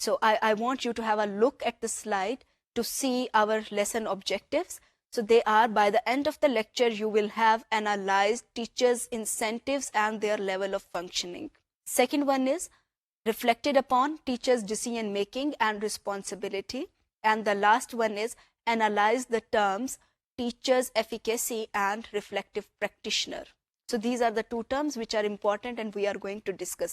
So I want you to have a look at the slide to see our lesson objectives. So they are, by the end of the lecture, you will have analyzed teachers' incentives and their level of functioning. Second one is reflected upon teachers' decision making and responsibility. And the last one is analyze the terms teachers' efficacy and reflective practitioner. So these are the 2 terms which are important and we are going to discuss.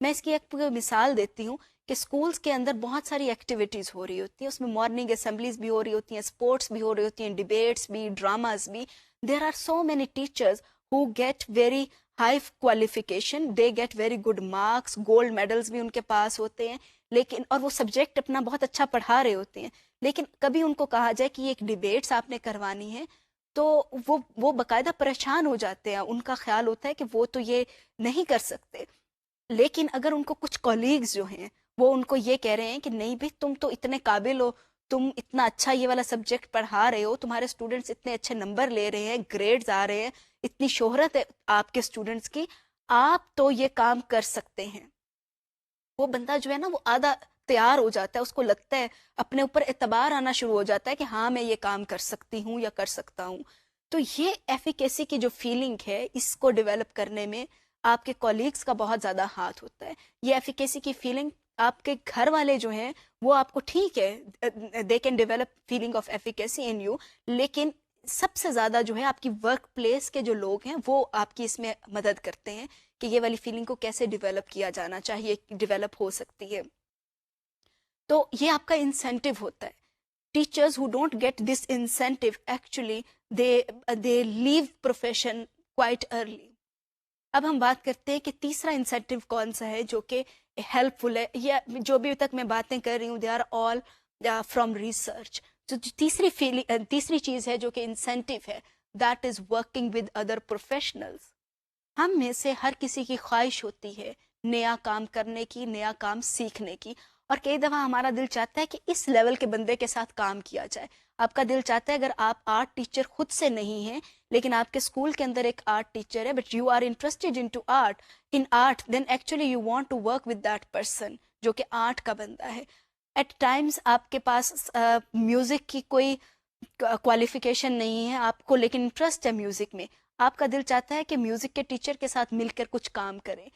میں اس کی ایک مثال دیتی ہوں کہ schools کے اندر بہت ساری ایکٹیویٹیز ہو رہی ہوتی ہیں, اس میں مارننگ اسمبلیز بھی ہو رہی ہوتی ہیں, اسپورٹس بھی ہو رہی ہوتی ہیں, ڈبیٹس بھی, ڈراماز بھی. There are so many teachers who get very high qualification, they get very good marks, gold medals بھی ان کے پاس ہوتے ہیں, لیکن اور وہ سبجیکٹ اپنا بہت اچھا پڑھا رہے ہوتے ہیں, لیکن کبھی ان کو کہا جائے کہ یہ ایک ڈیبیٹس آپ نے کروانی ہے تو وہ باقاعدہ پریشان ہو جاتے ہیں. ان کا خیال ہوتا ہے کہ وہ تو یہ نہیں کر سکتے. لیکن اگر ان کو کچھ کولیگز جو ہیں وہ ان کو یہ کہہ رہے ہیں کہ نہیں بھائی تم تو اتنے قابل ہو, تم اتنا اچھا یہ والا سبجیکٹ پڑھا رہے ہو, تمہارے اسٹوڈنٹس اتنے اچھے نمبر لے رہے ہیں, گریڈز آ رہے ہیں, اتنی شہرت ہے آپ کے اسٹوڈنٹس کی, آپ تو یہ کام کر سکتے ہیں. وہ بندہ جو ہے نا وہ آدھا تیار ہو جاتا ہے, اس کو لگتا ہے, اپنے اوپر اعتبار آنا شروع ہو جاتا ہے کہ ہاں میں یہ کام کر سکتی ہوں یا کر سکتا ہوں. تو یہ ایفیکیسی کی جو فیلنگ ہے اس کو ڈیولپ کرنے میں آپ کے کولیگز کا بہت زیادہ ہاتھ ہوتا ہے. یہ ایفیکیسی کی فیلنگ آپ کے گھر والے جو ہیں وہ آپ کو ٹھیک ہے they can develop feeling of efficacy in you, لیکن سب سے زیادہ جو ہے آپ کی ورک پلیس کے جو لوگ ہیں وہ آپ کی اس میں مدد کرتے ہیں کہ یہ والی فیلنگ کو کیسے ڈیولپ کیا جانا چاہیے, ڈیولپ ہو سکتی ہے. تو یہ آپ کا انسینٹیو ہوتا ہے. Teachers who don't get this incentive actually they leave profession quite early. اب ہم بات کرتے ہیں کہ تیسرا انسینٹیو کون سا ہے جو کہ ہیلپ فل ہے, یا جو بھی تک میں باتیں کر رہی ہوں they are all from research. تو تیسری چیز ہے جو کہ انسینٹیو ہے, that is working with other professionals. ہم میں سے ہر کسی کی خواہش ہوتی ہے نیا کام کرنے کی, نیا کام سیکھنے کی, اور کئی دفعہ ہمارا دل چاہتا ہے کہ اس لیول کے بندے کے ساتھ کام کیا جائے. آپ کا دل چاہتا ہے اگر آپ آرٹ ٹیچر خود سے نہیں ہیں لیکن آپ کے اسکول کے اندر ایک آرٹ ٹیچر ہے, but you are interested in art, then actually you want to work with that person جو کہ آرٹ کا بندہ ہے. ایٹ ٹائمز آپ کے پاس میوزک کی کوئی کوالیفیکیشن نہیں ہے آپ کو, لیکن انٹرسٹ ہے میوزک میں, آپ کا دل چاہتا ہے کہ میوزک کے ٹیچر کے ساتھ مل کر کچھ کام کریں.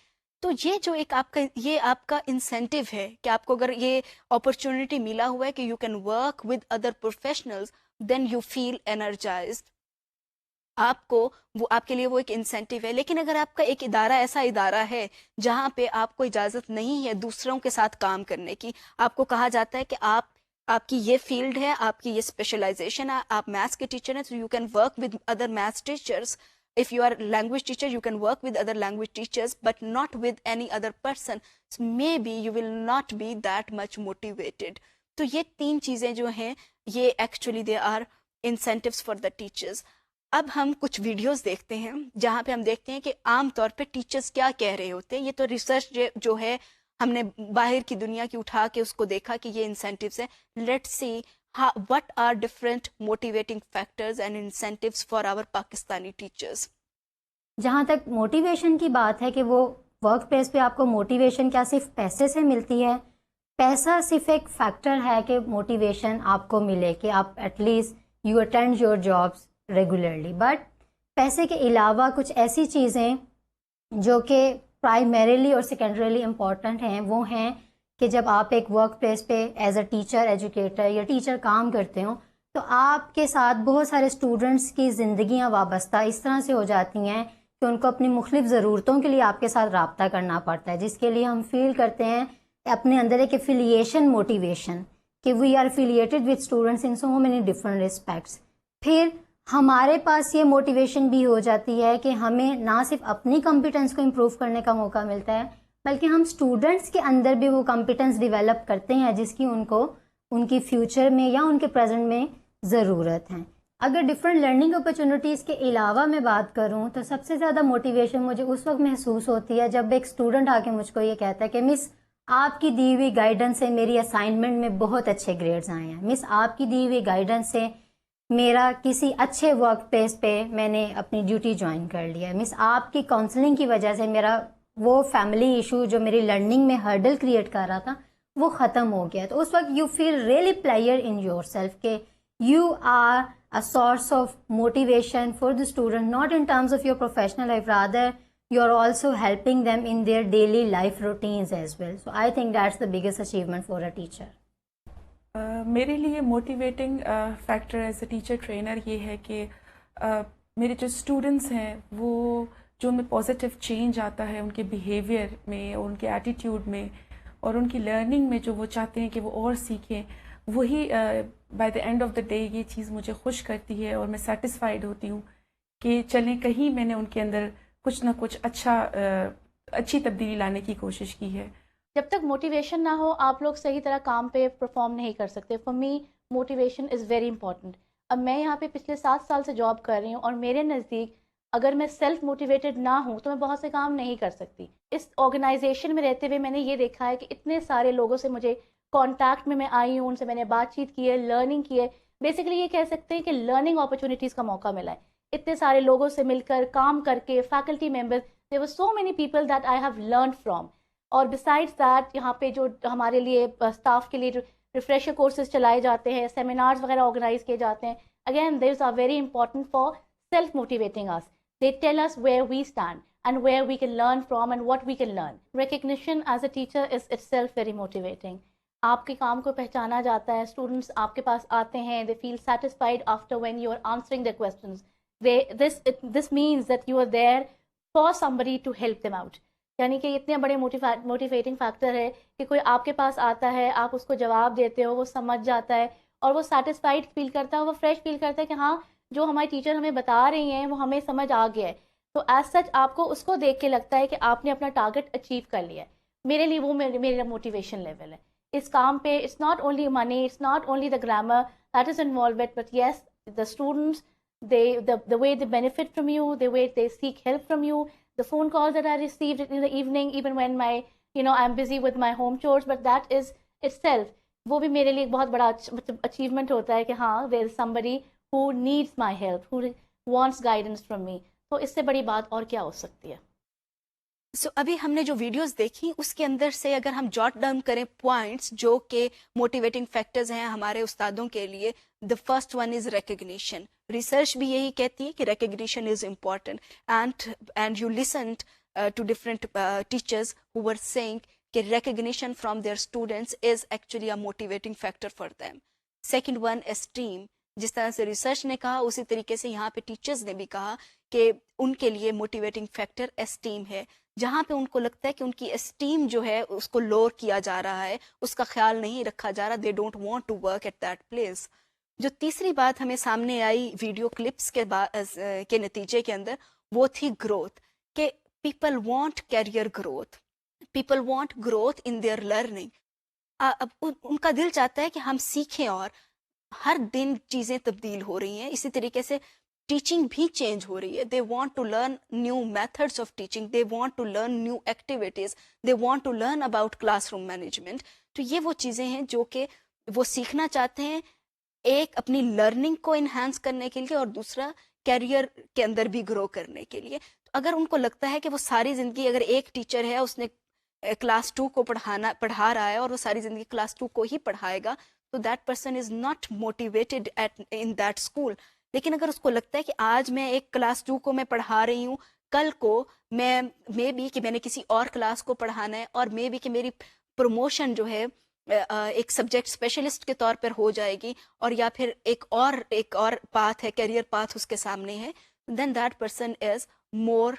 تو یہ جو ایک آپ کا انسینٹیو ہے کہ آپ کو اگر یہ اپرچونٹی ملا ہوا ہے کہ you can work with other professionals, then you feel energised. آپ کو وہ آپ کے لیے وہ ایک انسینٹیو ہے. لیکن اگر آپ کا ایک ادارہ ایسا ادارہ ہے جہاں پہ آپ کو اجازت نہیں ہے دوسروں کے ساتھ کام کرنے کی, آپ کو کہا جاتا ہے کہ آپ کی یہ فیلڈ ہے, آپ کی یہ اسپیشلائزیشن ہے, آپ میتھس کے ٹیچر ہیں تو you can work with other maths teachers. If you are a language teacher, you can work with other language teachers, but not with any other person. So maybe you will not be that much motivated. تو یہ تین چیزیں جو ہیں یہ actually they are incentives for the teachers. اب ہم کچھ ویڈیوز دیکھتے ہیں جہاں پہ ہم دیکھتے ہیں کہ عام طور پہ ٹیچرز کیا کہہ رہے ہوتے ہیں. یہ تو ریسرچ جو ہے ہم نے باہر کی دنیا کی اٹھا کے اس کو دیکھا کہ یہ انسینٹیوز ہیں. Let's see what are different motivating factors and incentives for our Pakistani teachers. جہاں تک موٹیویشن کی بات ہے کہ وہ ورک پلیس پہ آپ کو موٹیویشن کیا صرف پیسے سے ملتی ہے؟ پیسہ صرف ایک فیکٹر ہے کہ موٹیویشن آپ کو ملے کہ آپ at least you attend your jobs regularly. But پیسے کے علاوہ کچھ ایسی چیزیں جو کہ پرائمریلی اور سیکنڈریلی امپورٹنٹ ہیں وہ ہیں کہ جب آپ ایک ورک پلیس پہ ایز اے ٹیچر, ایجوکیٹر یا ٹیچر کام کرتے ہوں تو آپ کے ساتھ بہت سارے اسٹوڈنٹس کی زندگیاں وابستہ اس طرح سے ہو جاتی ہیں کہ ان کو اپنی مختلف ضرورتوں کے لیے آپ کے ساتھ رابطہ کرنا پڑتا ہے, جس کے لیے ہم فیل کرتے ہیں اپنے اندر ایک افیلیشن موٹیویشن کہ we are affiliated with students in so many different respects. پھر ہمارے پاس یہ موٹیویشن بھی ہو جاتی ہے کہ ہمیں نہ صرف اپنی کمپیٹنس کو امپروو کرنے کا موقع ملتا ہے بلکہ ہم اسٹوڈنٹس کے اندر بھی وہ کمپیٹنس ڈیولپ کرتے ہیں جس کی ان کو ان کی فیوچر میں یا ان کے پریزنٹ میں ضرورت ہے. اگر ڈفرینٹ لرننگ اپرچونیٹیز کے علاوہ میں بات کروں تو سب سے زیادہ موٹیویشن مجھے اس وقت محسوس ہوتی ہے جب ایک اسٹوڈنٹ آ کے مجھ کو یہ کہتا ہے کہ مس آپ کی دی ہوئی گائیڈنس سے میری اسائنمنٹ میں بہت اچھے گریڈز آئے ہیں, مس آپ کی دی ہوئی گائیڈنس سے میرا کسی اچھے ورک پلیس پہ میں نے اپنی ڈیوٹی جوائن کر لیا, مس آپ کی کاؤنسلنگ کی وجہ سے میرا وہ فیملی ایشو جو میری لرننگ میں ہرڈل کریٹ کر رہا تھا وہ ختم ہو گیا. تو اس وقت you feel really player in yourself کہ you are a source of motivation for the student, not in terms of your professional life, rather you are also helping them in their daily life routines as well. So I think that's the biggest achievement for a teacher. میرے لیے motivating factor as a teacher trainer یہ ہے کہ میرے جو students ہیں وہ جو میں پازیٹیو چینج آتا ہے ان کے بیہیویئر میں اور ان کے ایٹیٹیوڈ میں اور ان کی لرننگ میں، جو وہ چاہتے ہیں کہ وہ اور سیکھیں، وہی by the and of the day یہ چیز مجھے خوش کرتی ہے اور میں سیٹسفائیڈ ہوتی ہوں کہ چلیں کہیں میں نے ان کے اندر کچھ نہ کچھ اچھی تبدیلی لانے کی کوشش کی ہے. جب تک موٹیویشن نہ ہو آپ لوگ صحیح طرح کام پہ پرفارم نہیں کر سکتے. For me motivation is very important. اب میں یہاں پہ پچھلے 7 سال سے جاب کر رہی ہوں اور میرے نزدیک اگر میں سیلف موٹیویٹڈ نہ ہوں تو میں بہت سے کام نہیں کر سکتی. اس آرگنائزیشن میں رہتے ہوئے میں نے یہ دیکھا ہے کہ اتنے سارے لوگوں سے مجھے کانٹیکٹ میں آئی ہوں، ان سے میں نے بات چیت کی ہے، لرننگ کی ہے. بیسیکلی یہ کہہ سکتے ہیں کہ لرننگ اپرچونیٹیز کا موقع ملا ہے. اتنے سارے لوگوں سے مل کر کام کر کے، faculty members, there were so many people that I have learned from. اور besides that یہاں پہ جو ہمارے لیے اسٹاف کے لیے جو ریفریشر کورسز چلائے جاتے ہیں، سیمینارز وغیرہ آرگنائز کیے جاتے ہیں، again these are very important for self motivating us. They tell us where we stand and where we can learn from and what we can learn. Recognition as a teacher is itself very motivating. آپ کے کام کو پہچانا جاتا ہے، students آپ کے پاس آتے ہیں، they feel satisfied after when you are answering their questions. This means that you are there for somebody to help them out. یعنی کہ اتنے بڑے موٹیویٹنگ فیکٹر ہے کہ کوئی آپ کے پاس آتا ہے، آپ اس کو جواب دیتے ہو، وہ سمجھ جاتا ہے اور وہ سیٹسفائڈ فیل کرتا ہے، وہ فریش فیل کرتا ہے کہ ہاں جو ہماری ٹیچر ہمیں بتا رہی ہیں وہ ہمیں سمجھ آ گیا ہے. تو ایز سچ آپ کو اس کو دیکھ کے لگتا ہے کہ آپ نے اپنا ٹارگیٹ اچیو کر لیا ہے. میرے لیے وہ میرا موٹیویشن لیول ہے اس کام پہ. It's not only money, it's not only the grammar that is involved, but yes the students the way they benefit from you, the way they seek help from you, the phone calls that I received in the evening, even when I'm busy with my home chores, but that is itself, وہ بھی میرے لیے ایک بہت بڑا achievement ہوتا ہے کہ ہاں there is somebody who needs my help, who wants guidance from me. تو اس سے بڑی بات اور کیا ہو سکتی ہے. ابھی ہم نے جو ویڈیوز دیکھی اس کے اندر سے اگر ہم جاٹ ڈاؤن کریں پوائنٹس جو کہ موٹیویٹنگ فیکٹرز ہیں ہمارے استادوں کے لیے، the first one is recognition. Research بھی یہی کہتی ہے کہ recognition is important and you listened to different teachers who were saying کہ recognition from their students is actually a motivating factor for them. Second one, esteem. جس طرح سے research نے کہا اسی طریقے سے یہاں پہ ٹیچرز نے بھی کہا کہ ان کے لیے موٹیویٹنگ فیکٹر اسٹیم ہے. جہاں پہ ان کو لگتا ہے کہ ان کی اسٹیم جو ہے اس کو لوور کیا جا رہا ہے، اس کا خیال نہیں رکھا جا رہا، they don't want to work at that place. جو تیسری بات ہمیں سامنے آئی ویڈیو کلپس کے نتیجے کے اندر وہ تھی گروتھ، کہ people want career growth, people want growth in their learning. اب ان کا دل چاہتا ہے کہ ہم سیکھیں، اور ہر دن چیزیں تبدیل ہو رہی ہیں، اسی طریقے سے ٹیچنگ بھی چینج ہو رہی ہے. They want to learn new methods of teaching, they want to learn new activities, they want to learn about classroom management. تو یہ وہ چیزیں ہیں جو کہ وہ سیکھنا چاہتے ہیں، ایک اپنی لرننگ کو انہانس کرنے کے لیے اور دوسرا کیریئر کے اندر بھی گرو کرنے کے لیے. اگر ان کو لگتا ہے کہ وہ ساری زندگی، اگر ایک ٹیچر ہے اس نے کلاس 2 کو پڑھا رہا ہے اور وہ ساری زندگی کلاس 2 کو ہی پڑھائے گا، تو that person is not motivated in that school. لیکن اگر اس کو لگتا ہے کہ آج میں ایک کلاس 2 کو میں پڑھا رہی ہوں، کل کو میں بی کہ میں نے کسی اور کلاس کو پڑھانا ہے، اور بی کہ میری پروموشن جو ہے ایک سبجیکٹ اسپیشلسٹ کے طور پر ہو جائے گی، اور یا پھر ایک اور پاتھ ہے، کیریئر پاتھ اس کے سامنے ہے، then that person is more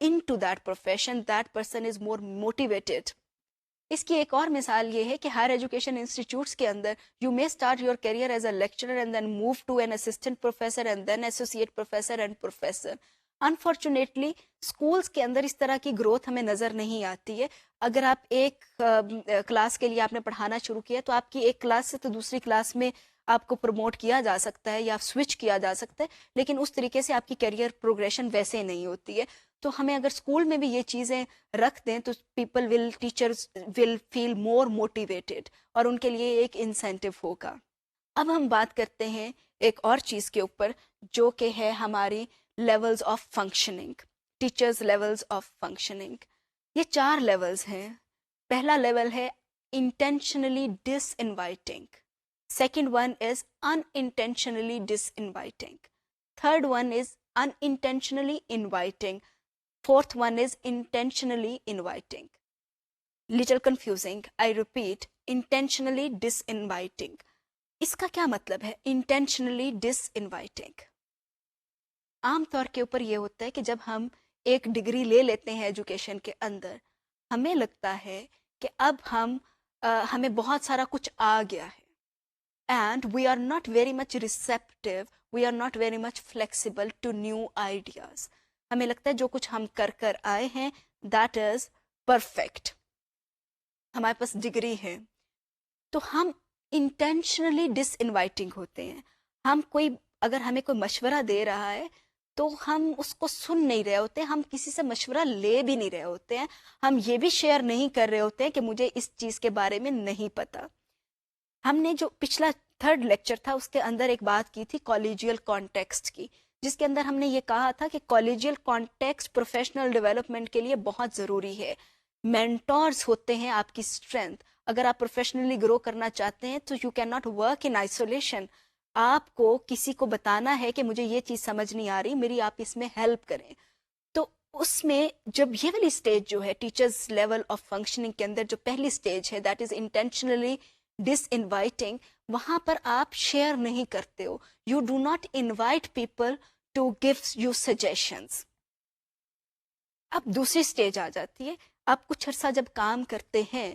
into that profession, that person is more motivated. اس کی ایک اور مثال یہ ہے کہ ہائر ایجوکیشن انسٹیٹیوٹس کے اندر you may start your career as a lecturer and then move to an assistant professor and then associate professor and professor. Unfortunately schools کے اندر اس طرح کی گروتھ ہمیں نظر نہیں آتی ہے. اگر آپ ایک کلاس کے لیے آپ نے پڑھانا شروع کیا تو آپ کی ایک کلاس سے تو دوسری کلاس میں آپ کو پروموٹ کیا جا سکتا ہے یا سوئچ کیا جا سکتا ہے، لیکن اس طریقے سے آپ کی کیریئر پروگریشن ویسے نہیں ہوتی ہے. تو ہمیں اگر اسکول میں بھی یہ چیزیں رکھ دیں تو ٹیچرز ول فیل مور موٹیویٹیڈ، اور ان کے لیے ایک انسینٹیو ہوگا. اب ہم بات کرتے ہیں ایک اور چیز کے اوپر جو کہ ہے ہماری levels of functioning, teachers levels of functioning. یہ 4 لیولز ہیں. پہلا لیول ہے intentionally disinviting, second one is unintentionally disinviting, third one is unintentionally inviting, fourth one is intentionally inviting. Little confusing, I repeat, intentionally disinviting. اس کا کیا مطلب ہے intentionally disinviting؟ عام طور کے اوپر یہ ہوتا ہے کہ جب ہم ایک ڈگری لے لیتے ہیں ایجوکیشن کے اندر, ہمیں لگتا ہے کہ اب ہمیں بہت سارا کچھ آ گیا ہے, and we are not very much receptive, we are not very much flexible to new ideas. ہمیں لگتا ہے جو کچھ ہم کر آئے ہیں دیٹ از پرفیکٹ, ہمارے پاس ڈگری ہے, تو ہم انٹینشنلی ڈس انوائٹنگ ہوتے ہیں. ہم اگر ہمیں کوئی مشورہ دے رہا ہے تو ہم اس کو سن نہیں رہے ہوتے, ہم کسی سے مشورہ لے بھی نہیں رہے ہوتے ہیں, ہم یہ بھی شیئر نہیں کر رہے ہوتے ہیں کہ مجھے اس چیز کے بارے میں نہیں پتا. ہم نے جو پچھلا 3rd لیکچر تھا اس کے اندر ایک بات کی تھی کالجیل کانٹیکسٹ کی, جس کے اندر ہم نے یہ کہا تھا کہ کالجیل کانٹیکسٹ پروفیشنل ڈیولپمنٹ کے لیے بہت ضروری ہے. مینٹورز ہوتے ہیں آپ کی اسٹرینتھ. اگر آپ پروفیشنلی گرو کرنا چاہتے ہیں تو you can not work in isolation. آپ کو کسی کو بتانا ہے کہ مجھے یہ چیز سمجھ نہیں آ رہی, میری آپ اس میں ہیلپ کریں. تو اس میں جب یہ والی اسٹیج جو ہے ٹیچرز لیول آف فنکشننگ کے اندر جو پہلی اسٹیج ہے that is intentionally disinviting, وہاں پر آپ شیئر نہیں کرتے ہو. You do not invite people to give you suggestions. اب دوسری اسٹیج آ جاتی ہے, آپ کچھ عرصہ جب کام کرتے ہیں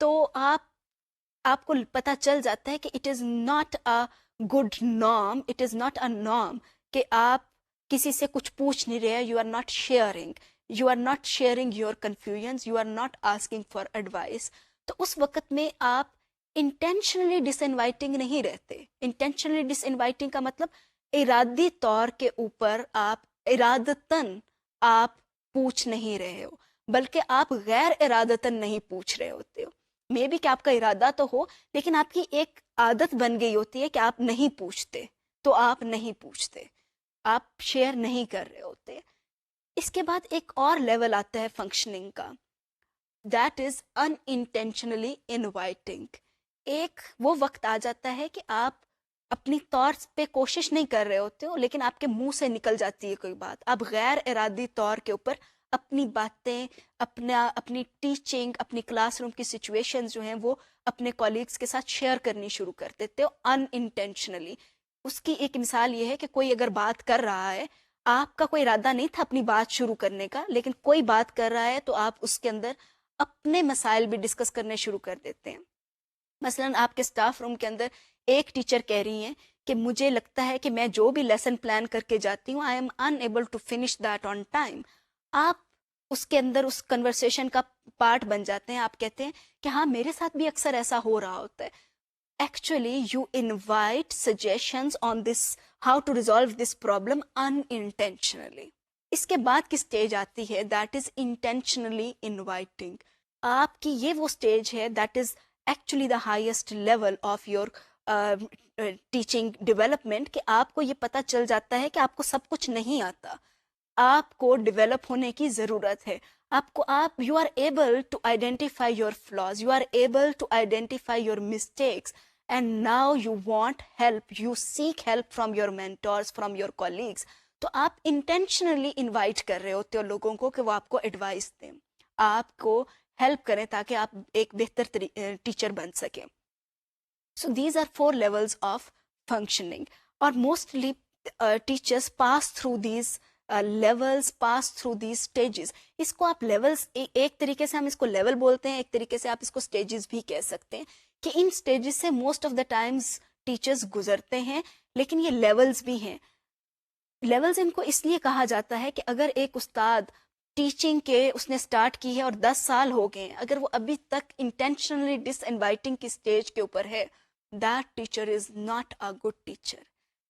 تو آپ کو پتہ چل جاتا ہے کہ it is not a good norm, it is not a norm کہ آپ کسی سے کچھ پوچھ نہیں رہے, you are not sharing, you are not sharing your confusions, you are not asking for advice. تو اس وقت میں آپ انٹینشنلی ڈس انوائٹنگ نہیں رہتے. انٹینشنلی ڈس انوائٹنگ کا مطلب ارادی طور کے اوپر آپ ارادتاً آپ پوچھ نہیں رہے ہو, بلکہ آپ غیر ارادتاً نہیں پوچھ رہے ہوتے ہو. مے بی کہ آپ کا ارادہ تو ہو لیکن آپ کی ایک عادت بن گئی ہوتی ہے کہ آپ نہیں پوچھتے, تو آپ نہیں پوچھتے, آپ شیئر نہیں کر رہے ہوتے. اس کے بعد ایک اور لیول آتا ہے فنکشننگ کا, that is in intentionally inviting. ایک وہ وقت آ جاتا ہے کہ آپ اپنی طور پہ کوشش نہیں کر رہے ہوتے ہو لیکن آپ کے منہ سے نکل جاتی ہے کوئی بات, آپ غیر ارادی طور کے اوپر اپنی باتیں, اپنی ٹیچنگ, اپنی کلاس روم کی سچویشنز جو ہیں وہ اپنے کولیگز کے ساتھ شیئر کرنی شروع کر دیتے ہو ان انٹینشنلی. اس کی ایک مثال یہ ہے کہ کوئی اگر بات کر رہا ہے, آپ کا کوئی ارادہ نہیں تھا اپنی بات شروع کرنے کا, لیکن کوئی بات کر رہا ہے تو آپ اس کے اندر اپنے مسائل بھی ڈسکس کرنے شروع کر دیتے ہیں. مثلاً آپ کے اسٹاف روم کے اندر ایک ٹیچر کہہ رہی ہیں کہ مجھے لگتا ہے کہ میں جو بھی لیسن پلان کر کے جاتی ہوں I am unable to finish that on time. آپ اس کے اندر اس کنورسیشن کا پارٹ بن جاتے ہیں, آپ کہتے ہیں کہ ہاں میرے ساتھ بھی اکثر ایسا ہو رہا ہوتا ہے. Actually you invite suggestions on this how to resolve this problem unintentionally. اس کے بعد کی اسٹیج آتی ہے دیٹ از انٹینشنلی انوائٹنگ. آپ کی یہ وہ اسٹیج ہے that is actually the highest level of your teaching development, کہ آپ کو یہ پتہ چل جاتا ہے کہ آپ کو سب کچھ نہیں آتا, آپ کو ڈیولپ ہونے کی ضرورت ہے. You are able to identify your flaws, you are able to identify your mistakes, and now you want help, you seek help from your mentors, from your colleagues. تو آپ انٹینشنلی انوائٹ کر رہے ہوتے ہو لوگوں کو کہ وہ آپ کو ایڈوائس دیں, آپ کو ہیلپ کریں تاکہ آپ ایک بہتر ٹیچر بن سکیں. So these are 4 levels of functioning, اور mostly teachers pass through these levels, pass through these stages. اس کو آپ لیولس, ایک طریقے سے ہم اس کو لیول بولتے ہیں, ایک طریقے سے آپ اس کو اسٹیجز بھی کہہ سکتے ہیں, کہ ان اسٹیجز سے most of the times teachers گزرتے ہیں, لیکن یہ لیولز بھی ہیں. لیولز ان کو اس لیے کہا جاتا ہے کہ اگر ایک استاد ٹیچنگ کے اس نے سٹارٹ کی ہے اور 10 سال ہو گئے ہیں, اگر وہ ابھی تک انٹینشنلی ڈس انوائٹنگ کی سٹیج کے اوپر ہے, that teacher is not a good teacher.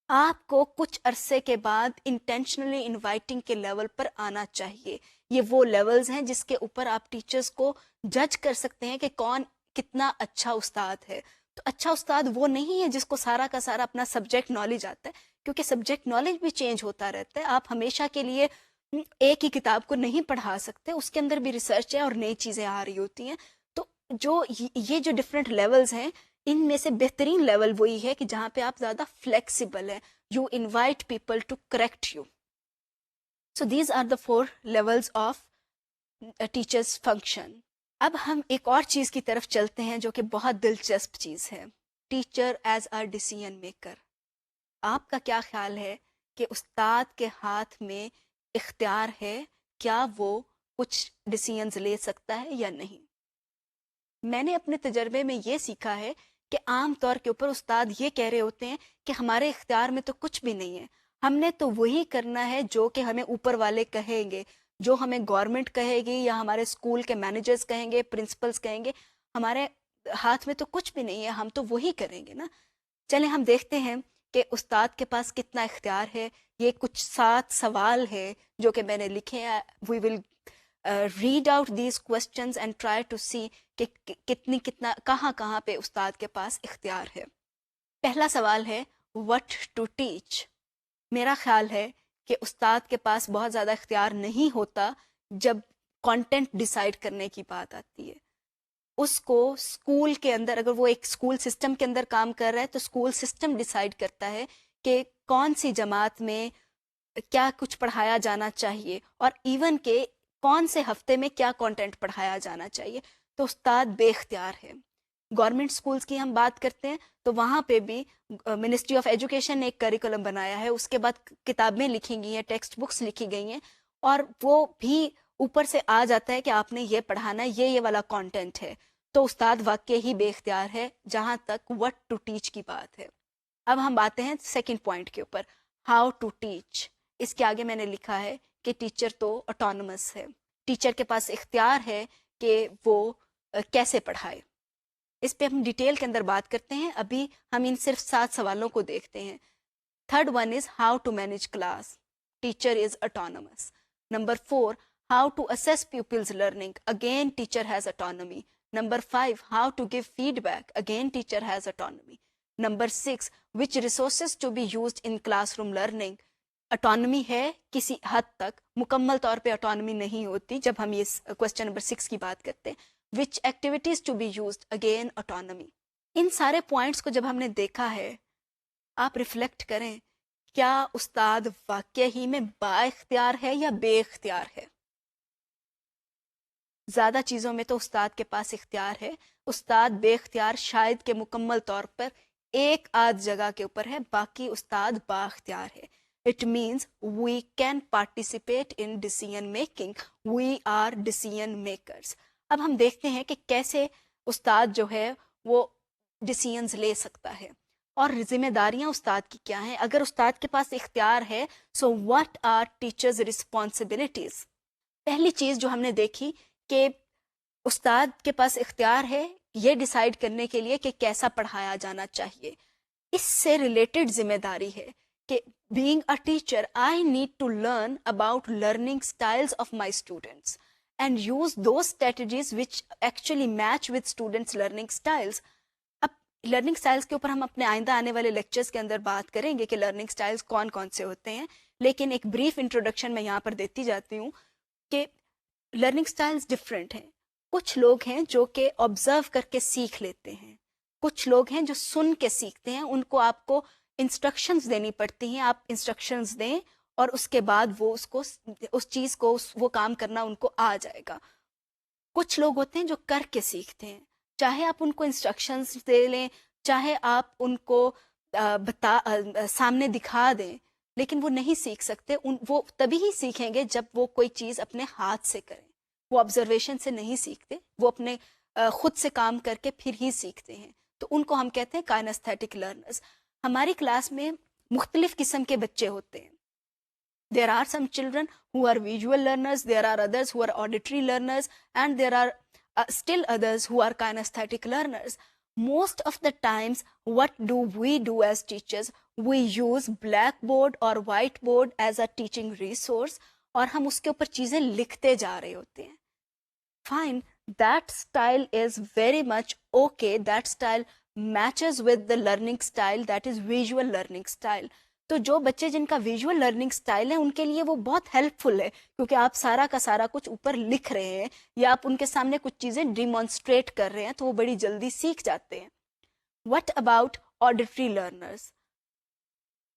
آپ کو کچھ عرصے کے بعد انٹینشنلی انوائٹنگ کے لیول پر آنا چاہیے. یہ وہ لیولز ہیں جس کے اوپر آپ ٹیچرز کو جج کر سکتے ہیں کہ کون کتنا اچھا استاد ہے. تو اچھا استاد وہ نہیں ہے جس کو سارا کا سارا اپنا سبجیکٹ نالج آتا ہے, کیونکہ سبجیکٹ نالج بھی چینج ہوتا رہتا ہے. آپ ہمیشہ کے لیے ایک ہی کتاب کو نہیں پڑھا سکتے, اس کے اندر بھی ریسرچ ہے اور نئی چیزیں آ رہی ہوتی ہیں. تو یہ جو ڈفرینٹ لیولز ہیں, ان میں سے بہترین لیول وہی ہے کہ جہاں پہ آپ زیادہ فلیکسیبل ہیں, you invite people to correct you. So these are the 4 levels of teachers function. اب ہم ایک اور چیز کی طرف چلتے ہیں جو کہ بہت دلچسپ چیز ہے, teacher as a decision maker. آپ کا کیا خیال ہے کہ استاد کے ہاتھ میں اختیار ہے کیا وہ کچھ ڈیسیژنز لے سکتا ہے یا نہیں. میں نے اپنے تجربے میں یہ سیکھا ہے کہ عام طور کے اوپر استاد یہ کہہ رہے ہوتے ہیں کہ ہمارے اختیار میں تو کچھ بھی نہیں ہے, ہم نے تو وہی کرنا ہے جو کہ ہمیں اوپر والے کہیں گے, جو ہمیں گورنمنٹ کہے گی یا ہمارے اسکول کے مینیجرز کہیں گے, پرنسپلز کہیں گے. ہمارے ہاتھ میں تو کچھ بھی نہیں ہے, ہم تو وہی کریں گے نا. چلیں ہم دیکھتے ہیں کہ استاد کے پاس کتنا اختیار ہے. یہ کچھ 7 سوال ہے جو کہ میں نے لکھے ہیں. We will read out these questions and try to see کہ کتنا کہاں پہ استاد کے پاس اختیار ہے. پہلا سوال ہے وٹ ٹو ٹیچ. میرا خیال ہے کہ استاد کے پاس بہت زیادہ اختیار نہیں ہوتا جب کانٹینٹ ڈیسائیڈ کرنے کی بات آتی ہے. اس کو اسکول کے اندر, اگر وہ ایک اسکول سسٹم کے اندر کام کر رہا ہے تو اسکول سسٹم ڈیسائیڈ کرتا ہے کہ کون سی جماعت میں کیا کچھ پڑھایا جانا چاہیے, اور ایون کہ کون سے ہفتے میں کیا کانٹینٹ پڑھایا جانا چاہیے. تو استاد بے اختیار ہے. گورنمنٹ اسکولس کی ہم بات کرتے ہیں تو وہاں پہ بھی منسٹری آف ایجوکیشن نے ایک کریکولم بنایا ہے, اس کے بعد کتابیں لکھی گئی ہیں, ٹیکسٹ بکس لکھی گئی ہیں, اور وہ بھی اوپر سے آ جاتا ہے کہ آپ نے یہ پڑھانا ہے, یہ والا کانٹینٹ ہے. تو استاد واقعی ہی بے اختیار ہے جہاں تک وٹ ٹو ٹیچ کی بات ہے. اب ہم آتے ہیں سیکنڈ پوائنٹ کے اوپر, ہاؤ ٹو ٹیچ. اس کے آگے میں نے لکھا ہے کہ ٹیچر تو آٹونومس ہے, ٹیچر کے پاس اختیار ہے کہ وہ کیسے پڑھائے. اس پہ ہم ڈیٹیل کے اندر بات کرتے ہیں. ابھی ہم ان صرف 7 سوالوں کو دیکھتے ہیں. Third one is how to manage class. Teacher is autonomous. Number 4, how to assess people's learning. Again teacher has autonomy. Number 5, how to give feedback. Again, teacher has autonomy. Number 6, which resources to be used in classroom learning. Autonomy ہے کسی حد تک, مکمل طور پہ autonomy نہیں ہوتی جب ہم یہ question number 6 کی بات کرتے ہیں. Which activities to be used. Again, autonomy. ان سارے پوائنٹس کو جب ہم نے دیکھا ہے, آپ ریفلیکٹ کریں, کیا استاد واقعی ہی میں با اختیار ہے یا بے اختیار ہے؟ زیادہ چیزوں میں تو استاد کے پاس اختیار ہے. استاد بے اختیار شاید کہ مکمل طور پر ایک آدھ جگہ کے اوپر ہے, باقی استاد با اختیار ہے. It means we can participate in decision making. We are decision makers. اب ہم دیکھتے ہیں کہ کیسے استاد جو ہے وہ ڈیسیژنز لے سکتا ہے اور ذمہ داریاں استاد کی کیا ہیں. اگر استاد کے پاس اختیار ہے, so what are teachers' responsibilities. پہلی چیز جو ہم نے دیکھی کہ استاد کے پاس اختیار ہے یہ ڈیسائیڈ کرنے کے لیے کہ کیسا پڑھایا جانا چاہیے. اس سے ریلیٹڈ ذمہ داری ہے کہ being a teacher, I need to learn about learning styles of my students and use those strategies which actually match with students' learning styles. اب لرننگ سٹائلس کے اوپر ہم اپنے آئندہ آنے والے لیکچرز کے اندر بات کریں گے کہ لرننگ سٹائلس کون کون سے ہوتے ہیں, لیکن ایک بریف انٹروڈکشن میں یہاں پر دیتی جاتی ہوں کہ لرننگ سٹائلز ڈفرینٹ ہیں. کچھ لوگ ہیں جو کہ آبزرو کر کے سیکھ لیتے ہیں, کچھ لوگ ہیں جو سن کے سیکھتے ہیں, ان کو آپ کو انسٹرکشنز دینی پڑتی ہیں, آپ انسٹرکشنز دیں اور اس کے بعد وہ اس چیز کو وہ کام کرنا ان کو آ جائے گا. کچھ لوگ ہوتے ہیں جو کر کے سیکھتے ہیں, چاہے آپ ان کو انسٹرکشنز دے لیں, چاہے آپ ان کو سامنے دکھا دیں, لیکن وہ نہیں سیکھ سکتے. وہ تبھی ہی سیکھیں گے جب وہ کوئی چیز اپنے ہاتھ سے کریں. وہ آبزرویشن سے نہیں سیکھتے, وہ اپنے خود سے کام کر کے پھر ہی سیکھتے ہیں. تو ان کو ہم کہتے ہیں کائنستھیٹک لرنرز. ہماری کلاس میں مختلف قسم کے بچے ہوتے ہیں. There are some children who are visual learners, there are others who are auditory learners, and there are still others who are kinesthetic learners. Most of the times, what do we do as teachers? We use blackboard or whiteboard as a teaching resource, اور ہم اس کے اوپر چیزیں لکھتے جا رہے ہوتے ہیں. Fine, that style is very much okay. That style matches with the learning style, that is visual learning style. تو جو بچے جن کا ویژول لرننگ سٹائل ہے ان کے لیے وہ بہت ہیلپ فل ہے, کیونکہ آپ سارا کا سارا کچھ اوپر لکھ رہے ہیں یا آپ ان کے سامنے کچھ چیزیں ڈیمونسٹریٹ کر رہے ہیں, تو وہ بڑی جلدی سیکھ جاتے ہیں. What about auditory learners.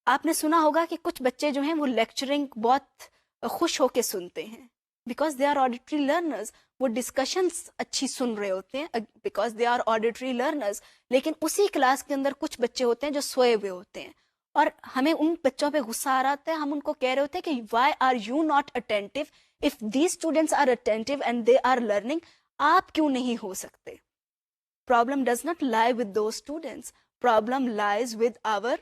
آپ نے سنا ہوگا کہ کچھ بچے جو ہیں وہ لیکچرنگ بہت خوش ہو کے سنتے ہیں, because they are auditory learners. وہ ڈسکشنس اچھی سن رہے ہوتے ہیں because they are auditory learners. لیکن اسی کلاس کے اندر کچھ بچے ہوتے ہیں جو سوئے ہوئے ہوتے ہیں, اور ہمیں ان بچوں پہ غصہ آ رہا ہے. ہم ان کو کہہ رہے ہوتے ہیں کہ why are you not attentive If these students are attentive and they are learning, آپ کیوں نہیں ہو سکتے؟ Problem does not lie with those students. Problem lies with our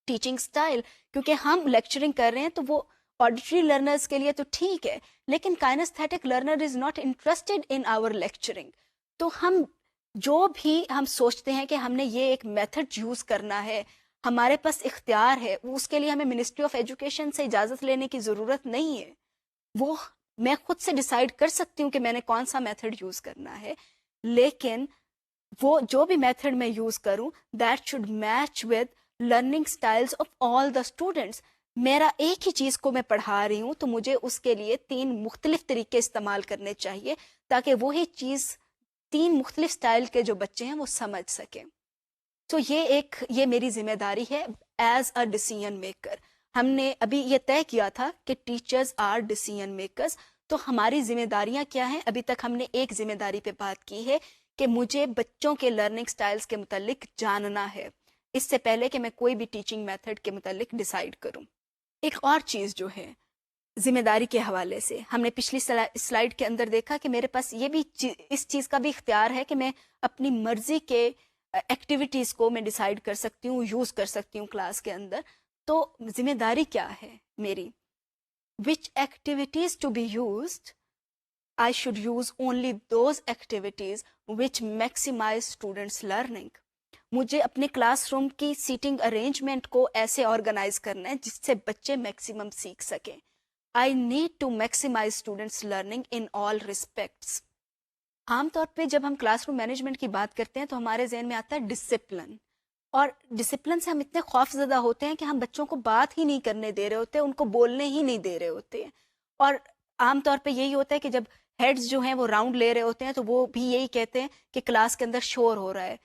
teaching style. کیونکہ ہم لیکچرنگ کر رہے ہیں تو وہ آڈیٹری لرنرز کے لیے تو ٹھیک ہے، لیکن kinesthetic learner is not interested in our lecturing. تو ہم جو بھی ہم سوچتے ہیں کہ ہم نے یہ ایک میتھڈ یوز کرنا ہے، ہمارے پاس اختیار ہے، اس کے لیے ہمیں منسٹری آف ایجوکیشن سے اجازت لینے کی ضرورت نہیں ہے. وہ میں خود سے ڈیسائیڈ کر سکتی ہوں کہ میں نے کون سا میتھڈ یوز کرنا ہے، لیکن وہ جو بھی میتھڈ میں یوز کروں that should match with learning styles of all the students. میرا ایک ہی چیز کو میں پڑھا رہی ہوں تو مجھے اس کے لیے 3 مختلف طریقے استعمال کرنے چاہیے تاکہ وہی چیز 3 مختلف اسٹائل کے جو بچے ہیں وہ سمجھ سکیں. تو یہ میری ذمہ داری ہے ایز اے ڈیسیژن میکر. ہم نے ابھی یہ طے کیا تھا کہ ٹیچرز آر ڈیسیژن میکرز. تو ہماری ذمہ داریاں کیا ہیں؟ ابھی تک ہم نے ایک ذمہ داری پہ بات کی ہے کہ مجھے بچوں کے لرننگ سٹائلز کے متعلق جاننا ہے اس سے پہلے کہ میں کوئی بھی ٹیچنگ میتھڈ کے متعلق ڈیسائیڈ کروں. ایک اور چیز جو ہے ذمہ داری کے حوالے سے، ہم نے پچھلی سلائیڈ کے اندر دیکھا کہ میرے پاس یہ بھی اس چیز کا بھی اختیار ہے کہ میں اپنی مرضی کے ایکٹیویٹیز کو میں ڈیسائیڈ کر سکتی ہوں، یوز کر سکتی ہوں کلاس کے اندر. تو ذمہ داری کیا ہے میری؟ which activities to be used? I should use only those activities which maximize students' learning. مجھے اپنے کلاس روم کی سیٹنگ ارینجمنٹ کو ایسے آرگنائز کرنا ہے جس سے بچے میکسیمم سیکھ سکیں. I need to maximize students' learning in all respects. عام طور پہ جب ہم کلاس روم مینجمنٹ کی بات کرتے ہیں تو ہمارے ذہن میں آتا ہے ڈسپلن، اور ڈسپلن سے ہم اتنے خوف زدہ ہوتے ہیں کہ ہم بچوں کو بات ہی نہیں کرنے دے رہے ہوتے، ان کو بولنے ہی نہیں دے رہے ہوتے ہیں. اور عام طور پہ یہی ہوتا ہے کہ جب ہیڈز جو ہیں وہ راؤنڈ لے رہے ہوتے ہیں تو وہ بھی یہی کہتے ہیں کہ کلاس کے اندر شور ہو رہا ہے،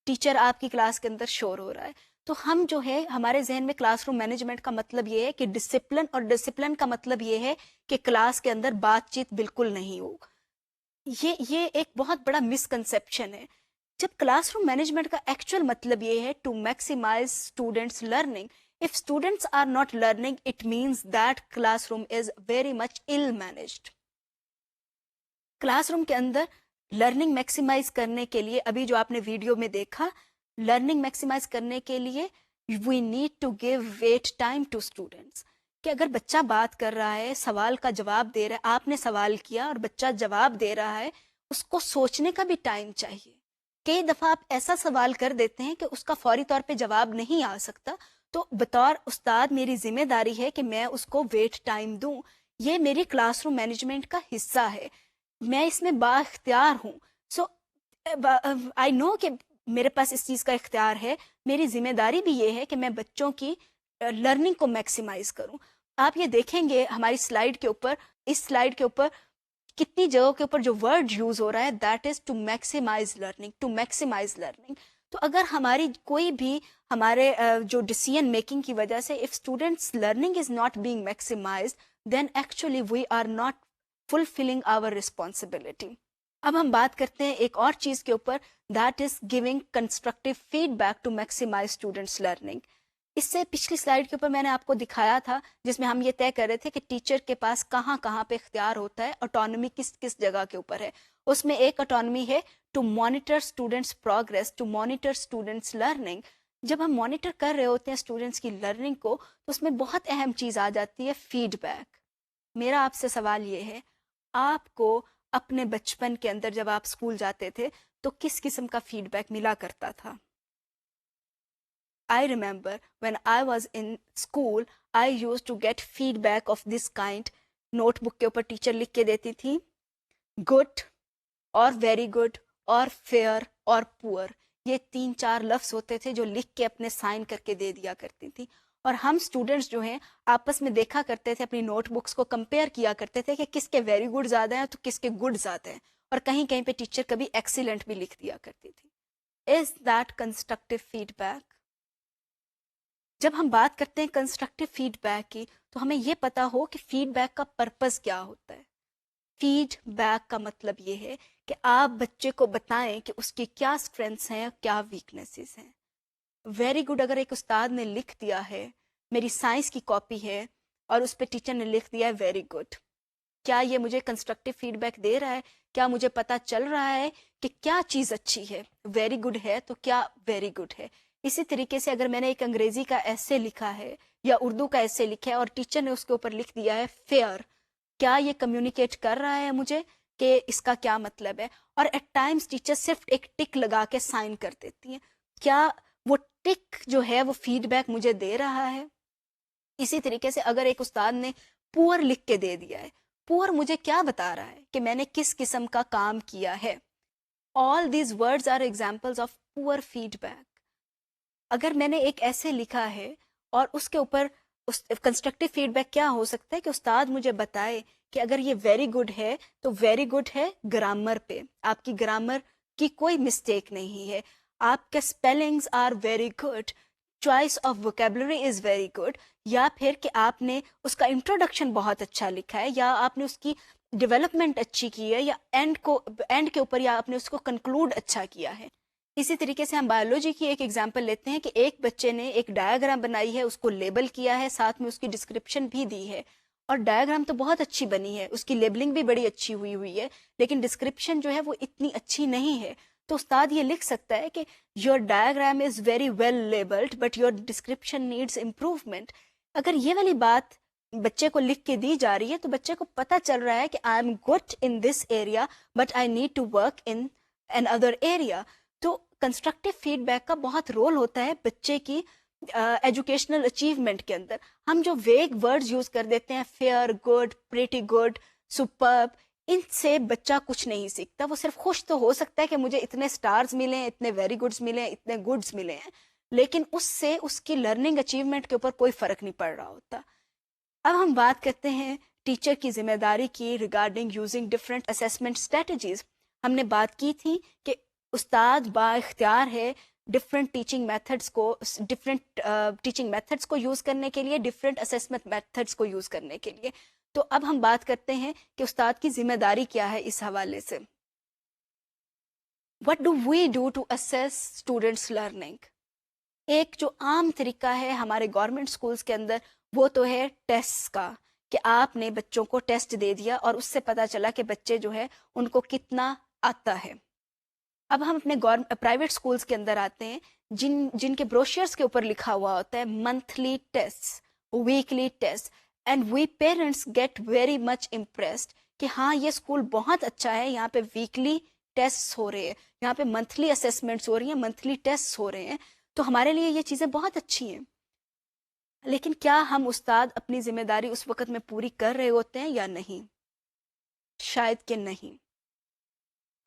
ٹیچر آپ کی کلاس کے اندر شور ہو رہا ہے. تو ہم جو ہے ہمارے ذہن میں کلاس روم مینجمنٹ کا مطلب یہ ہے کہ ڈسپلن، اور ڈسپلن کا مطلب یہ ہے کہ کلاس کے اندر بات چیت بالکل نہیں ہو. یہ ایک بہت بڑا مسکنسیپشن ہے. جب کلاس روم مینجمنٹ کا ایکچوئل مطلب یہ ہے to maximise students learning. If students are not learning it means that classroom is very much ill managed. Classroom کے اندر لرننگ میکسیمائز کرنے کے لیے، ابھی جو آپ نے ویڈیو میں دیکھا، لرننگ میکسیمائز کرنے کے لیے we need to give wait time to students. کہ اگر بچہ بات کر رہا ہے، سوال کا جواب دے رہا ہے، آپ نے سوال کیا اور بچہ جواب دے رہا ہے، اس کو سوچنے کا بھی ٹائم چاہیے. کئی دفعہ آپ ایسا سوال کر دیتے ہیں کہ اس کا فوری طور پہ جواب نہیں آ سکتا، تو بطور استاد میری ذمہ داری ہے کہ میں اس کو ویٹ ٹائم دوں. یہ میری کلاس روم مینجمنٹ کا حصہ ہے، میں اس میں با اختیار ہوں. سو آئی نو کہ میرے پاس اس چیز کا اختیار ہے. میری ذمہ داری بھی یہ ہے کہ میں بچوں کی لرننگ کو میکسیمائز کروں. آپ یہ دیکھیں گے ہماری سلائیڈ کے اوپر، اس سلائیڈ کے اوپر کتنی جگہوں کے اوپر جو ورڈ یوز ہو رہا ہے that is to maximise learning, to maximise learning. تو اگر ہماری کوئی بھی ہمارے جو ڈیسیژن میکنگ کی وجہ سے if students learning is not being maximised then actually we are not fulfilling our responsibility. اب ہم بات کرتے ہیں ایک اور چیز کے اوپر، that is giving constructive feedback to maximise students learning. اس سے پچھلی سلائیڈ کے اوپر میں نے آپ کو دکھایا تھا جس میں ہم یہ طے کر رہے تھے کہ ٹیچر کے پاس کہاں کہاں پہ اختیار ہوتا ہے، آٹونومی کس کس جگہ کے اوپر ہے. اس میں ایک آٹونومی ہے to monitor students progress, to monitor students learning. جب ہم مانیٹر کر رہے ہوتے ہیں اسٹوڈنٹس کی لرننگ کو تو اس میں بہت اہم چیز آ جاتی ہے فیڈ بیک. میرا آپ سے سوال یہ ہے، آپ کو اپنے بچپن کے اندر جب آپ اسکول جاتے تھے تو کس قسم کا فیڈ بیک ملا کرتا تھا؟ I remember when I was in school, I used to get feedback of this kind. Notebook کے اوپر ٹیچر لکھ کے دیتی تھی گڈ اور ویری گڈ اور فیئر اور پور. یہ 3-4 لفظ ہوتے تھے جو لکھ کے اپنے سائن کر کے دے دیا کرتی تھی. اور ہم اسٹوڈنٹس جو ہیں آپس میں دیکھا کرتے تھے، اپنی نوٹ بکس کو کمپیئر کیا کرتے تھے کہ کس کے ویری گڈ زیادہ ہیں تو کس کے گڈ زیادہ ہیں، اور کہیں کہیں پہ ٹیچر کبھی ایکسیلنٹ بھی لکھ دیا کرتی تھی. Is that constructive feedback? جب ہم بات کرتے ہیں کنسٹرکٹیو فیڈ بیک کی تو ہمیں یہ پتا ہو کہ فیڈ بیک کا پرپز کیا ہوتا ہے. فیڈ بیک کا مطلب یہ ہے کہ آپ بچے کو بتائیں کہ اس کی کیا اسٹرینتھس ہیں، کیا ویکنیسز ہیں. ویری گڈ اگر ایک استاد نے لکھ دیا ہے، میری سائنس کی کاپی ہے اور اس پہ ٹیچر نے لکھ دیا ہے ویری گڈ، کیا یہ مجھے کنسٹرکٹیو فیڈ بیک دے رہا ہے؟ کیا مجھے پتا چل رہا ہے کہ کیا چیز اچھی ہے؟ ویری گڈ ہے تو کیا ویری گڈ ہے؟ اسی طریقے سے اگر میں نے ایک انگریزی کا ایسے لکھا ہے یا اردو کا ایسے لکھا ہے اور ٹیچر نے اس کے اوپر لکھ دیا ہے فیئر، کیا یہ کمیونیکیٹ کر رہا ہے مجھے کہ اس کا کیا مطلب ہے؟ اور ایٹ ٹائمز ٹیچر صرف ایک ٹک لگا کے سائن کر دیتی ہیں، کیا وہ ٹک جو ہے وہ فیڈ بیک مجھے دے رہا ہے؟ اسی طریقے سے اگر ایک استاد نے پور لکھ کے دے دیا ہے، پور مجھے کیا بتا رہا ہے کہ میں نے کس قسم کا کام کیا ہے؟ All these words are examples of poor feedback. اگر میں نے ایک ایسے لکھا ہے اور اس کے اوپر کنسٹرکٹیو فیڈ بیک کیا ہو سکتا ہے کہ استاد مجھے بتائے کہ اگر یہ ویری گڈ ہے تو ویری گڈ ہے گرامر پہ، آپ کی گرامر کی کوئی مسٹیک نہیں ہے، آپ کے spellings are very good, choice of vocabulary is very good, یا پھر کہ آپ نے اس کا انٹروڈکشن بہت اچھا لکھا ہے، یا آپ نے اس کی ڈیولپمنٹ اچھی کی ہے، یا اینڈ کے اوپر یا آپ نے اس کو کنکلوڈ اچھا کیا ہے. اسی طریقے سے ہم بایولوجی کی ایک ایگزامپل لیتے ہیں کہ ایک بچے نے ایک ڈایاگرام بنائی ہے، اس کو لیبل کیا ہے، ساتھ میں اس کی ڈسکرپشن بھی دی ہے، اور ڈایاگرام تو بہت اچھی بنی ہے، اس کی لیبلنگ بھی بڑی اچھی ہوئی ہے، لیکن ڈسکرپشن جو ہے وہ اتنی اچھی نہیں ہے. تو استاد یہ لکھ سکتا ہے کہ your diagram is very well labelled but your description needs improvement. اگر یہ والی بات بچے کو لکھ کے دی جا رہی ہے تو بچے کو پتہ چل رہا ہے کہ I am good in this area but I need to work in an other area. تو کنسٹرکٹیو فیڈ بیک کا بہت رول ہوتا ہے بچے کی ایجوکیشنل اچیومنٹ کے اندر. ہم جو ویگ ورڈز یوز کر دیتے ہیں، fair, good, pretty good, superb, ان سے بچہ کچھ نہیں سیکھتا. وہ صرف خوش تو ہو سکتا ہے کہ مجھے اتنے سٹارز ملے ہیں، اتنے ویری گڈز ملے ہیں، اتنے گڈز ملے ہیں، لیکن اس سے اس کی لرننگ اچیومنٹ کے اوپر کوئی فرق نہیں پڑ رہا ہوتا. اب ہم بات کرتے ہیں ٹیچر کی ذمہ داری کی regarding using different assessment strategies. ہم نے بات کی تھی کہ استاد با اختیار ہے ڈفرینٹ ٹیچنگ میتھڈس کو یوز کرنے کے لیے، ڈفرینٹ اسیسمنٹ میتھڈس کو یوز کرنے کے لیے. تو اب ہم بات کرتے ہیں کہ استاد کی ذمہ داری کیا ہے اس حوالے سے. What do we do to assess students' learning؟ ایک جو عام طریقہ ہے ہمارے گورنمنٹ اسکولس کے اندر وہ تو ہے ٹیسٹ کا، کہ آپ نے بچوں کو ٹیسٹ دے دیا اور اس سے پتہ چلا کہ بچے جو ہے ان کو کتنا آتا ہے. اب ہم اپنے پرائیویٹ اسکولس کے اندر آتے ہیں جن کے بروشرز کے اوپر لکھا ہوا ہوتا ہے monthly test, weekly test, and we parents get very much impressed کہ ہاں یہ اسکول بہت اچھا ہے، یہاں پہ ویکلی ٹیسٹ ہو رہے ہیں، یہاں پہ منتھلی اسیسمنٹس ہو رہی ہیں، منتھلی ٹیسٹ ہو رہے ہیں، تو ہمارے لیے یہ چیزیں بہت اچھی ہیں. لیکن کیا ہم استاد اپنی ذمہ داری اس وقت میں پوری کر رہے ہوتے ہیں یا نہیں؟ شاید کہ نہیں.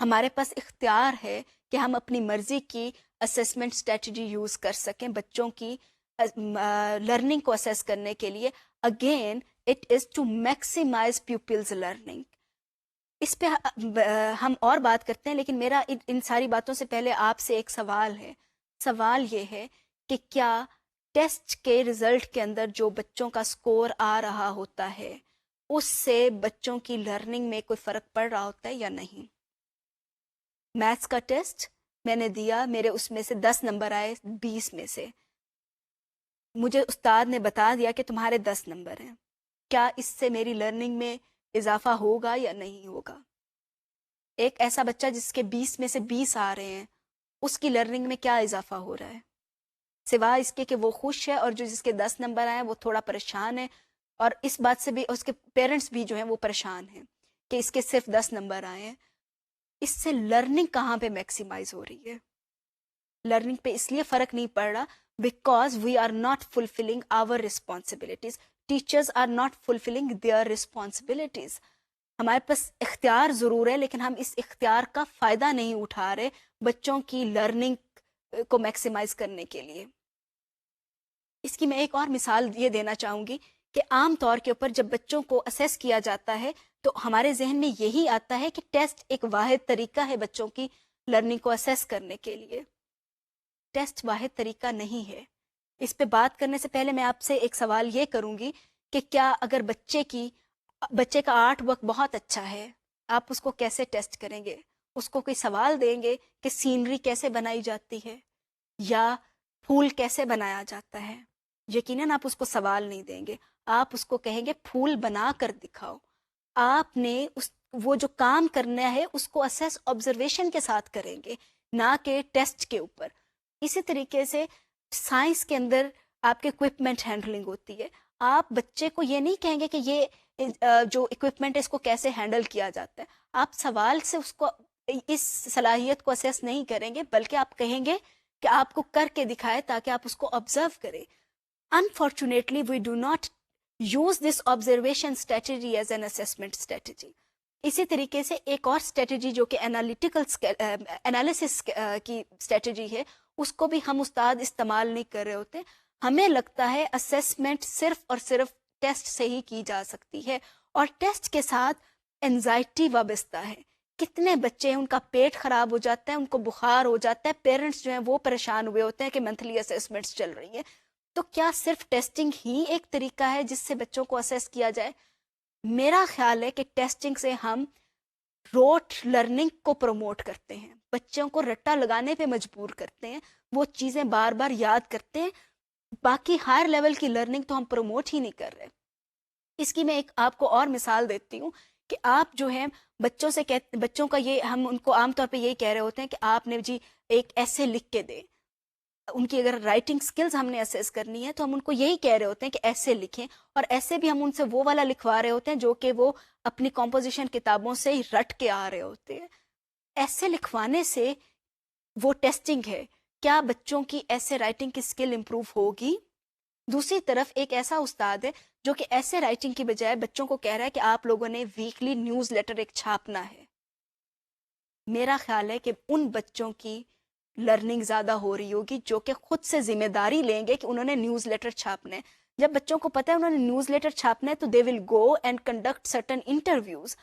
ہمارے پاس اختیار ہے کہ ہم اپنی مرضی کی اسیسمنٹ اسٹریٹجی یوز کر سکیں بچوں کی لرننگ کو اسیس کرنے کے لیے. Again it is to maximise people's learning. اس پہ ہم اور بات کرتے ہیں، لیکن میرا ان ساری باتوں سے پہلے آپ سے ایک سوال ہے. سوال یہ ہے کہ کیا ٹیسٹ کے رزلٹ کے اندر جو بچوں کا سکور آ رہا ہوتا ہے اس سے بچوں کی لرننگ میں کوئی فرق پڑ رہا ہوتا ہے یا نہیں؟ میتھس کا ٹیسٹ میں نے دیا، میرے اس میں سے 10 نمبر آئے 20 میں سے، مجھے استاد نے بتا دیا کہ تمہارے 10 نمبر ہیں. کیا اس سے میری لرننگ میں اضافہ ہوگا یا نہیں ہوگا؟ ایک ایسا بچہ جس کے 20 میں سے 20 آ رہے ہیں، اس کی لرننگ میں کیا اضافہ ہو رہا ہے؟ سوائے اس کے کہ وہ خوش ہے، اور جو جس کے 10 نمبر آئے ہیں وہ تھوڑا پریشان ہے، اور اس بات سے بھی اس کے پیرنٹس بھی جو ہیں وہ پریشان ہیں کہ اس کے صرف 10 نمبر آئے ہیں. اس سے لرننگ کہاں پہ میکسیمائز ہو رہی ہے؟ لرننگ پہ اس لیے فرق نہیں پڑ رہا because we are not fulfilling our responsibilities. Teachers are not fulfilling their responsibilities. ہمارے پاس اختیار ضرور ہے، لیکن ہم اس اختیار کا فائدہ نہیں اٹھا رہے بچوں کی لرننگ کو میکسیمائز کرنے کے لیے. اس کی میں ایک اور مثال یہ دینا چاہوں گی کہ عام طور کے اوپر جب بچوں کو اسیس کیا جاتا ہے تو ہمارے ذہن میں یہی آتا ہے کہ ٹیسٹ ایک واحد طریقہ ہے بچوں کی لرننگ کو اسیس کرنے کے لیے. ٹیسٹ واحد طریقہ نہیں ہے. اس پہ بات کرنے سے پہلے میں آپ سے ایک سوال یہ کروں گی کہ کیا اگر بچے کا آرٹ ورک بہت اچھا ہے، آپ اس کو کیسے ٹیسٹ کریں گے؟ اس کو کوئی سوال دیں گے کہ سینری کیسے بنائی جاتی ہے یا پھول کیسے بنایا جاتا ہے؟ یقیناً آپ اس کو سوال نہیں دیں گے، آپ اس کو کہیں گے پھول بنا کر دکھاؤ. آپ نے وہ جو کام کرنا ہے اس کو اسیس آبزرویشن کے ساتھ کریں گے، نہ کہ ٹیسٹ کے اوپر. اسی طریقے سے سائنس کے اندر آپ کے اکوپمنٹ ہینڈلنگ ہوتی ہے. آپ بچے کو یہ نہیں کہیں گے کہ یہ جو اکوپمنٹ ہے اس کو کیسے ہینڈل کیا جاتا ہے. آپ سوال سے اس کو اس صلاحیت کو اسیس نہیں کریں گے، بلکہ آپ کہیں گے کہ آپ کو کر کے دکھائے تاکہ آپ اس کو آبزرو کریں. Unfortunately, we do not use this observation strategy as an assessment strategy. اسی طریقے سے ایک اور اسٹریٹجی جو کہ انالیسس کی اسٹریٹجی ہے، اس کو بھی ہم استاد استعمال نہیں کر رہے ہوتے. ہمیں لگتا ہے اسیسمنٹ صرف اور صرف ٹیسٹ سے ہی کی جا سکتی ہے، اور ٹیسٹ کے ساتھ انزائٹی وابستہ ہے. کتنے بچے ہیں ان کا پیٹ خراب ہو جاتا ہے، ان کو بخار ہو جاتا ہے، پیرنٹس جو ہیں وہ پریشان ہوئے ہوتے ہیں کہ منتھلی اسیسمنٹس چل رہی ہیں. تو کیا صرف ٹیسٹنگ ہی ایک طریقہ ہے جس سے بچوں کو اسیس کیا جائے؟ میرا خیال ہے کہ ٹیسٹنگ سے ہم روٹ لرننگ کو پروموٹ کرتے ہیں، بچوں کو رٹا لگانے پہ مجبور کرتے ہیں، وہ چیزیں بار بار یاد کرتے ہیں. باقی ہائر لیول کی لرننگ تو ہم پروموٹ ہی نہیں کر رہے. اس کی میں ایک آپ کو اور مثال دیتی ہوں کہ آپ جو ہے بچوں کا یہ ہم ان کو عام طور پہ یہی کہہ رہے ہوتے ہیں کہ آپ نے جی ایک ایسے لکھ کے دے. ان کی اگر رائٹنگ سکلز ہم نے اسیس کرنی ہے تو ہم ان کو یہی کہہ رہے ہوتے ہیں کہ ایسے لکھیں، اور ایسے بھی ہم ان سے وہ والا لکھوا رہے ہوتے ہیں جو کہ وہ اپنی کمپوزیشن کتابوں سے ہی رٹ کے آ رہے ہوتے ہیں. ایسے لکھوانے سے وہ ٹیسٹنگ ہے، کیا بچوں کی ایسے رائٹنگ کی سکل امپروو ہوگی؟ دوسری طرف ایک ایسا استاد ہے جو کہ ایسے رائٹنگ کی بجائے بچوں کو کہہ رہا ہے کہ آپ لوگوں نے ویکلی نیوز لیٹر ایک چھاپنا ہے. میرا خیال ہے کہ ان بچوں کی لرننگ زیادہ ہو رہی ہوگی جو کہ خود سے ذمہ داری لیں گے کہ انہوں نے نیوز لیٹر چھاپنا ہے. جب بچوں کو پتہ ہے انہوں نے نیوز لیٹر چھاپنا ہے تو they will go and conduct certain interviews.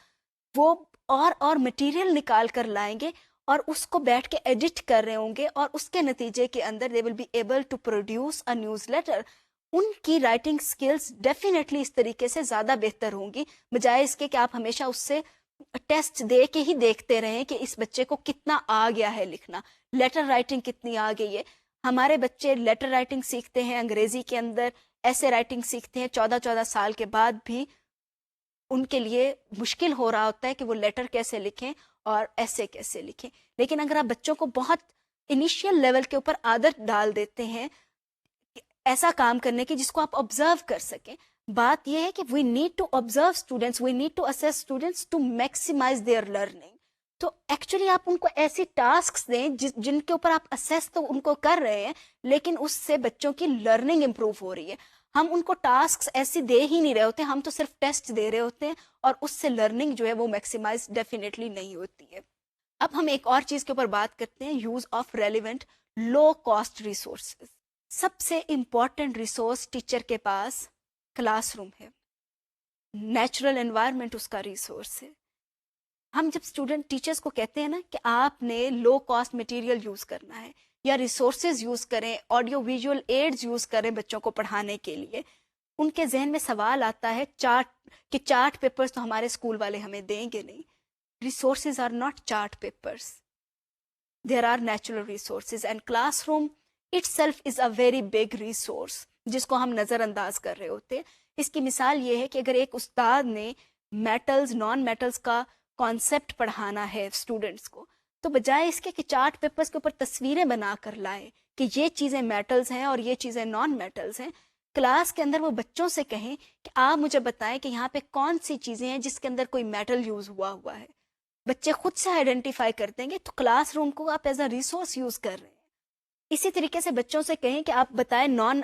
وہ اور مٹیریل نکال کر لائیں گے اور اس کو بیٹھ کے ایڈٹ کر رہے ہوں گے، اور اس کے نتیجے کے اندر they will be able to produce a newsletter. ان کی رائٹنگ سکلز ڈیفینیٹلی اس طریقے سے زیادہ بہتر ہوں گی، بجائے اس کے کہ آپ ہمیشہ اس سے ٹیسٹ دے کے ہی دیکھتے رہیں کہ اس بچے کو کتنا آ گیا ہے لکھنا، لیٹر رائٹنگ کتنی آ گئی ہے. ہمارے بچے لیٹر رائٹنگ سیکھتے ہیں انگریزی کے اندر، ایسے رائٹنگ سیکھتے ہیں 14 سال کے بعد بھی ان کے لیے مشکل ہو رہا ہوتا ہے کہ وہ لیٹر کیسے لکھیں اور ایسے کیسے لکھیں. لیکن اگر آپ بچوں کو بہت انیشیل لیول کے اوپر عادت ڈال دیتے ہیں ایسا کام کرنے کی جس کو آپ آبزرو کر سکیں. بات یہ ہے کہ we need to observe students, we need to assess students to maximise their learning. تو ایکچولی آپ ان کو ایسی ٹاسکس دیں جن کے اوپر آپ اسیس تو ان کو کر رہے ہیں، لیکن اس سے بچوں کی لرننگ امپروو ہو رہی ہے. ہم ان کو ٹاسکس ایسی دے ہی نہیں رہے ہوتے، ہم تو صرف ٹیسٹ دے رہے ہوتے ہیں، اور اس سے لرننگ جو ہے وہ میکسیمائز ڈیفینیٹلی نہیں ہوتی ہے. اب ہم ایک اور چیز کے اوپر بات کرتے ہیں، use of relevant low cost resources. سب سے امپورٹنٹ ریسورس ٹیچر کے پاس کلاس روم ہے، نیچرل انوائرمنٹ اس کا ریسورس ہے. ہم جب اسٹوڈنٹ ٹیچرس کو کہتے ہیں نا کہ آپ نے لو کاسٹ مٹیریل یوز کرنا ہے یا ریسورسز یوز کریں، آڈیو ویژول ایڈز یوز کریں بچوں کو پڑھانے کے لیے، ان کے ذہن میں سوال آتا ہے چارٹ پیپرز تو ہمارے اسکول والے ہمیں دیں گے نہیں. Resources are not chart papers, there are natural resources, and classroom itself is a very big resource جس کو ہم نظر انداز کر رہے ہوتے ہیں. اس کی مثال یہ ہے کہ اگر ایک استاد نے میٹلز نان میٹلز کا کانسیپٹ پڑھانا ہے اسٹوڈنٹس کو، تو بجائے اس کے کہ چارٹ پیپرز کے اوپر تصویریں بنا کر لائیں کہ یہ چیزیں میٹلز ہیں اور یہ چیزیں نان میٹلز ہیں، کلاس کے اندر وہ بچوں سے کہیں کہ آپ مجھے بتائیں کہ یہاں پہ کون سی چیزیں ہیں جس کے اندر کوئی میٹل یوز ہوا ہے. بچے خود سے آئیڈینٹیفائی کر دیں گے، تو کلاس روم کو آپ ایز اے ریسورس یوز کر رہے ہیں. اسی طریقے سے بچوں سے کہیں کہ آپ بتائیں نان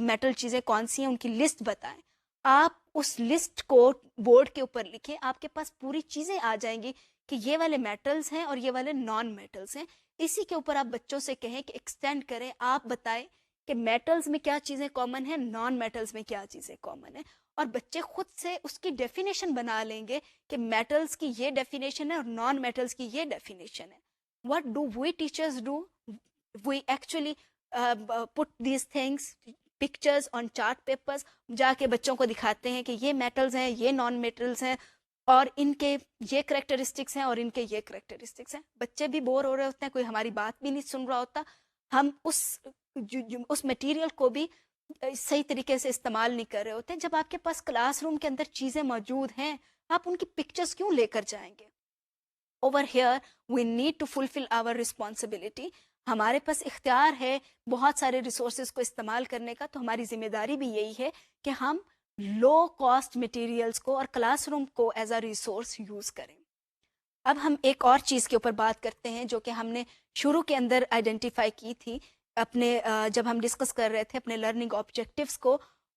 میٹل چیزیں کون سی ہیں، ان کی لسٹ بتائیں. آپ اس لسٹ کو بورڈ کے اوپر لکھیں، آپ کے پاس پوری چیزیں آ جائیں گی کہ یہ والے میٹلز ہیں اور یہ والے نان میٹلز ہیں. اسی کے اوپر آپ بچوں سے کہیں کہ ایکسٹینڈ کریں، آپ بتائیں کہ میٹلز میں کیا چیزیں کامن ہیں، نان میٹلز میں کیا چیزیں کامن ہیں، اور بچے خود سے اس کی ڈیفینیشن بنا لیں گے کہ میٹلز کی یہ ڈیفینیشن ہے اور نان میٹلز کی یہ ڈیفینیشن ہے. What do we teachers do? We actually put these things, pictures on chart papers، جا کے بچوں کو دکھاتے ہیں کہ یہ میٹلز ہیں، یہ نان میٹلز ہیں، اور ان کے یہ کریکٹرسٹکس ہیں اور ان کے یہ کریکٹرسٹکس ہیں. بچے بھی بور ہو رہے ہوتے ہیں، کوئی ہماری بات بھی نہیں سن رہا ہوتا. ہم اس مٹیریل کو بھی صحیح طریقے سے استعمال نہیں کر رہے ہوتے. جب آپ کے پاس کلاس روم کے اندر چیزیں موجود ہیں، آپ ان کی پکچرز کیوں لے کر جائیں گے؟ Over here we need to fulfil our responsibility. ہمارے پاس اختیار ہے بہت سارے ریسورسز کو استعمال کرنے کا، تو ہماری ذمہ داری بھی یہی ہے کہ ہم لو کاسٹ مٹیریلز کو اور کلاس روم کو ایز اے ریسورس یوز کریں. اب ہم ایک اور چیز کے اوپر بات کرتے ہیں جو کہ ہم نے شروع کے اندر آئیڈینٹیفائی کی تھی اپنے جب ہم ڈسکس کر رہے تھے اپنے لرننگ آبجیکٹیوز کو.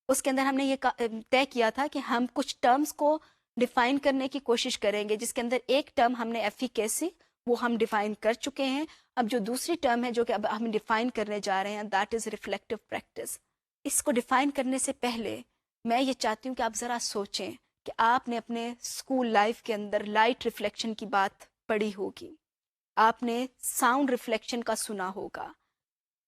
اس کے اندر ہم نے یہ طے کیا تھا کہ ہم کچھ ٹرمز کو ڈیفائن کرنے کی کوشش کریں گے، جس کے اندر ایک ٹرم ہم نے ایفیکیسی وہ ہم ڈیفائن کر چکے ہیں. اب جو دوسری ٹرم ہے جو کہ اب ہم ڈیفائن کرنے جا رہے ہیں دیٹ از ریفلیکٹیو پریکٹس. اس کو ڈیفائن کرنے سے پہلے میں یہ چاہتی ہوں کہ آپ ذرا سوچیں کہ آپ نے اپنے اسکول لائف کے اندر لائٹ ریفلیکشن کی بات پڑھی ہوگی، آپ نے ساؤنڈ ریفلیکشن کا سنا ہوگا.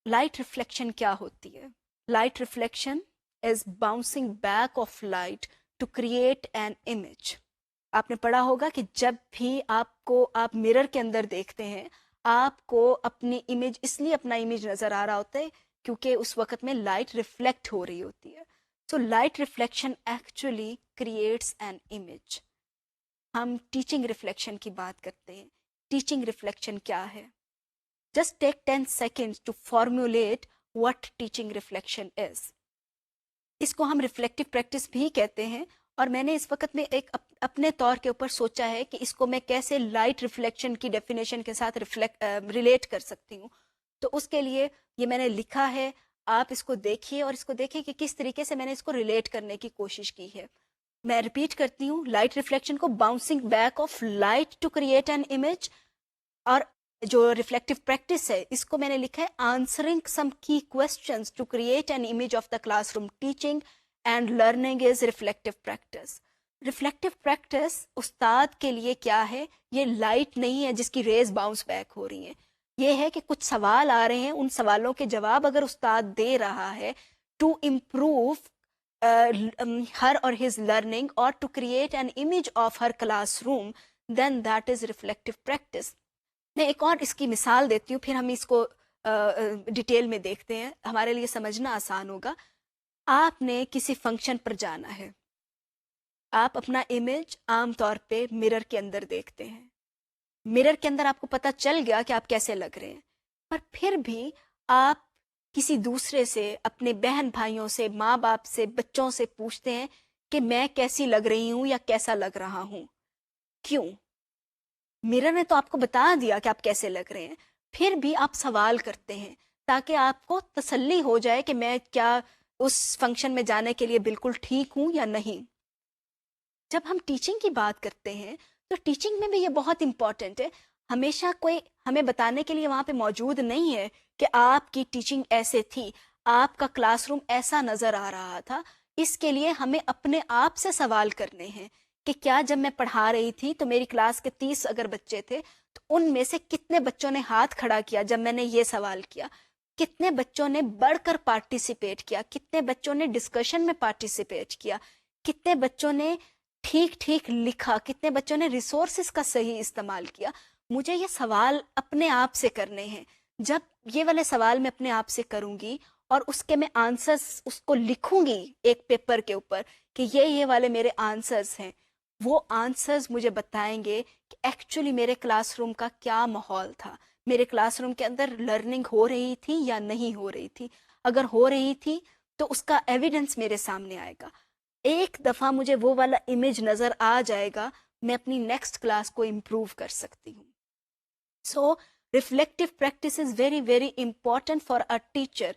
لائٹ ریفلیکشن کیا ہوتی ہے؟ Light reflection is bouncing back of light to create an image. آپ نے پڑھا ہوگا کہ جب بھی آپ مرر کے اندر دیکھتے ہیں آپ کو اپنی امیج اس لیے اپنا امیج نظر آ رہا ہوتا ہے کیونکہ اس وقت میں لائٹ ریفلیکٹ ہو رہی ہوتی ہے. So light reflection actually creates an image. ہم ٹیچنگ ریفلیکشن کی بات کرتے ہیں. ٹیچنگ ریفلیکشن کیا ہے؟ Just take 10 seconds to formulate what teaching reflection is. اس کو ہم ریفلیکٹیو پریکٹس بھی کہتے ہیں، اور میں نے اس وقت میں ایک اپنے طور کے اوپر سوچا ہے کہ اس کو میں کیسے لائٹ ریفلیکشن کی ڈیفینیشن کے ساتھ ریلیٹ کر سکتی ہوں. تو اس کے لیے یہ میں نے لکھا ہے، آپ اس کو دیکھیے اور اس کو دیکھیں کہ کس طریقے سے میں نے اس کو ریلیٹ کرنے کی کوشش کی ہے. میں ریپیٹ کرتی ہوں، لائٹ ریفلیکشن کو bouncing back of light to create an image, اور جو ریفلیکٹیو پریکٹس ہے اس کو میں نے لکھا ہے آنسرنگ سم کی questions to create an image of the classroom. Teaching and learning is reflective practice. Reflective practice استاد کے لیے کیا ہے؟ یہ لائٹ نہیں ہے جس کی ریز باؤنس بیک ہو رہی ہیں. یہ ہے کہ کچھ سوال آ رہے ہیں، ان سوالوں کے جواب اگر استاد دے رہا ہے to improve her or his learning or to create an image of her classroom, then that is reflective practice. میں ایک اور اس کی مثال دیتی ہوں، پھر ہم اس کو ڈیٹیل میں دیکھتے ہیں، ہمارے لیے سمجھنا آسان ہوگا. آپ نے کسی فنکشن پر جانا ہے، آپ اپنا امیج عام طور پہ مرر کے اندر دیکھتے ہیں. مرر کے اندر آپ کو پتہ چل گیا کہ آپ کیسے لگ رہے ہیں، پر پھر بھی آپ کسی دوسرے سے، اپنے بہن بھائیوں سے، ماں باپ سے، بچوں سے پوچھتے ہیں کہ میں کیسی لگ رہی ہوں یا کیسا لگ رہا ہوں. کیوں؟ مرر نے تو آپ کو بتا دیا کہ آپ کیسے لگ رہے ہیں، پھر بھی آپ سوال کرتے ہیں تاکہ آپ کو تسلی ہو جائے کہ میں کیا اس فنکشن میں جانے کے لیے بالکل ٹھیک ہوں یا نہیں. جب ہم ٹیچنگ کی بات کرتے ہیں تو ٹیچنگ میں بھی یہ بہت امپورٹنٹ ہے. ہمیشہ کوئی ہمیں بتانے کے لیے وہاں پہ موجود نہیں ہے کہ آپ کی ٹیچنگ ایسے تھی، آپ کا کلاس روم ایسا نظر آ رہا تھا. اس کے لیے ہمیں اپنے آپ سے سوال کرنے ہیں کہ کیا جب میں پڑھا رہی تھی تو میری کلاس کے 30 اگر بچے تھے تو ان میں سے کتنے بچوں نے ہاتھ کھڑا کیا جب میں نے یہ سوال کیا، کتنے بچوں نے بڑھ کر پارٹیسپیٹ کیا، کتنے بچوں نے ڈسکشن میں پارٹیسپیٹ کیا، کتنے بچوں نے ٹھیک لکھا، کتنے بچوں نے ریسورسز کا صحیح استعمال کیا. مجھے یہ سوال اپنے آپ سے کرنے ہیں. جب یہ والے سوال میں اپنے آپ سے کروں گی اور اس کے میں آنسرز اس کو لکھوں گی ایک پیپر کے اوپر کہ یہ والے میرے آنسرز ہیں، وہ آنسرز مجھے بتائیں گے کہ ایکچولی میرے کلاس روم کا کیا ماحول تھا، میرے کلاس روم کے اندر لرننگ ہو رہی تھی یا نہیں ہو رہی تھی. اگر ہو رہی تھی تو اس کا ایویڈنس میرے سامنے آئے گا. ایک دفعہ مجھے وہ والا امیج نظر آ جائے گا، میں اپنی نیکسٹ کلاس کو امپروو کر سکتی ہوں. So reflective practice is very very important for a teacher.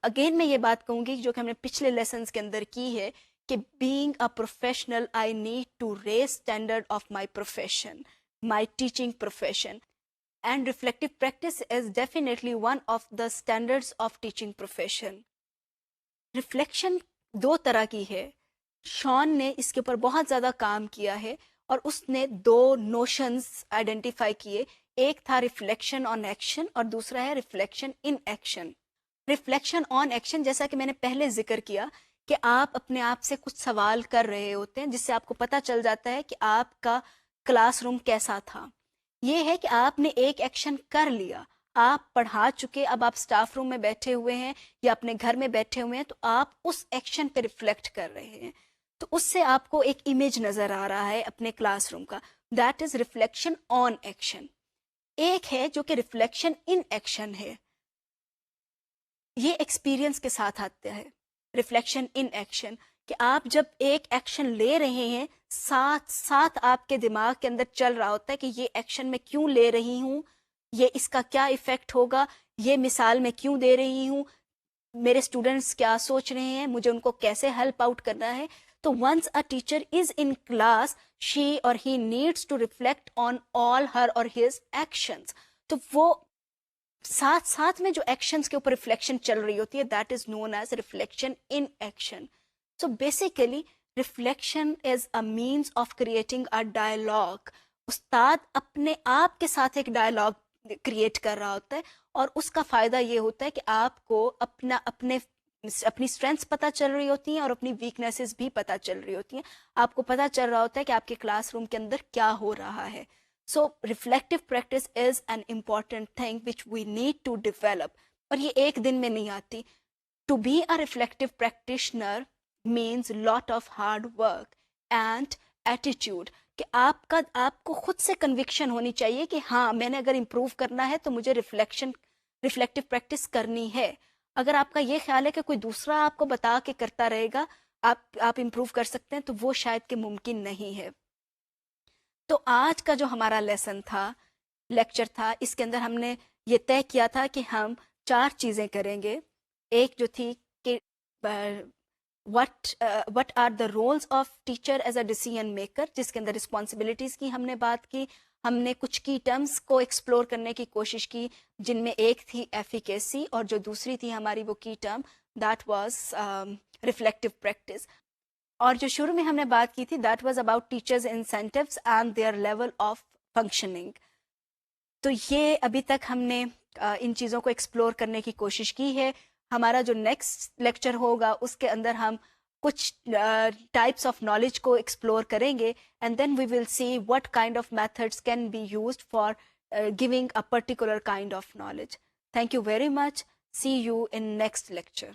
Again میں یہ بات کہوں گی جو کہ ہم نے پچھلے لیسنس کے اندر کی ہے کہ being a professional I need to raise standard of my profession, my teaching profession, and reflective practice is definitely one of the standards of teaching profession. Reflection 2 طرح کی ہے. شان نے اس کے اوپر بہت زیادہ کام کیا ہے اور اس نے 2 نوشنز آئیڈینٹیفائی کیے. ایک تھا ریفلیکشن آن ایکشن اور دوسرا ہے reflection in action. Reflection on action جیسا کہ میں نے پہلے ذکر کیا کہ آپ اپنے آپ سے کچھ سوال کر رہے ہوتے ہیں جس سے آپ کو پتہ چل جاتا ہے کہ آپ کا کلاس روم کیسا تھا. یہ ہے کہ آپ نے ایک ایکشن کر لیا، آپ پڑھا چکے، اب آپ سٹاف روم میں بیٹھے ہوئے ہیں یا اپنے گھر میں بیٹھے ہوئے ہیں تو آپ اس ایکشن پہ ریفلیکٹ کر رہے ہیں. تو اس سے آپ کو ایک امیج نظر آ رہا ہے اپنے کلاس روم کا. That is reflection on action. ایک ہے جو کہ ریفلیکشن ان ایکشن ہے, یہ ایکسپیرئنس کے ساتھ آتا ہے. ریفلیکشن ان ایکشن کہ آپ جب ایک ایکشن لے رہے ہیں ساتھ ساتھ آپ کے دماغ کے اندر چل رہا ہوتا ہے کہ یہ ایکشن میں کیوں لے رہی ہوں, یہ اس کا کیا ایفیکٹ ہوگا, یہ مثال میں کیوں دے رہی ہوں, میرے اسٹوڈنٹس کیا سوچ رہے ہیں, مجھے ان کو کیسے ہیلپ آؤٹ کرنا ہے. تو once a teacher is in class she or he needs to reflect on all her or his actions. تو وہ ساتھ ساتھ میں جو ایکشنز کے اوپر ریفلیکشن چل رہی ہوتی ہے, that is known as reflection in action. So basically reflection is a means of creating a dialogue. استاد اپنے آپ کے ساتھ ایک ڈائلاگ کریٹ کر رہا ہوتا ہے, اور اس کا فائدہ یہ ہوتا ہے کہ آپ کو اپنی اسٹرینتھس پتہ چل رہی ہوتی ہیں اور اپنی ویکنیسز بھی پتہ چل رہی ہوتی ہیں. آپ کو پتہ چل رہا ہوتا ہے کہ آپ کے کلاس روم کے اندر کیا ہو رہا ہے. So reflective practice is an important thing which we need to develop. اور یہ ایک دن میں نہیں آتی. To be a reflective practitioner means lot of hard work and attitude. کہ آپ کو خود سے کنوکشن ہونی چاہیے کہ ہاں میں نے اگر امپروو کرنا ہے تو مجھے ریفلیکٹیو پریکٹس کرنی ہے. اگر آپ کا یہ خیال ہے کہ کوئی دوسرا آپ کو بتا کے کرتا رہے گا آپ امپروو کر سکتے ہیں, تو وہ شاید کہ ممکن نہیں ہے. تو آج کا جو ہمارا لیسن تھا, لیکچر تھا, اس کے اندر ہم نے یہ طے کیا تھا کہ ہم 4 چیزیں کریں گے. ایک جو تھی کہ what are the roles of teacher as a decision maker, جس کے اندر responsibilities کی ہم نے بات کی. ہم نے کچھ کی ٹرمز کو ایکسپلور کرنے کی کوشش کی, جن میں ایک تھی ایفیکیسی اور جو دوسری تھی ہماری وہ کی term that was reflective practice. اور جو شروع میں ہم نے بات کی تھی that was about teachers incentives and their level of functioning. تو یہ ابھی تک ہم نے ان چیزوں کو ایکسپلور کرنے کی کوشش کی ہے. ہمارا جو نیکسٹ لیکچر ہوگا اس کے اندر ہم کچھ ٹائپس آف نالج کو ایکسپلور کریں گے, and then we will see what kind of methods can be used for giving a particular kind of knowledge. Thank you very much. See you in next lecture.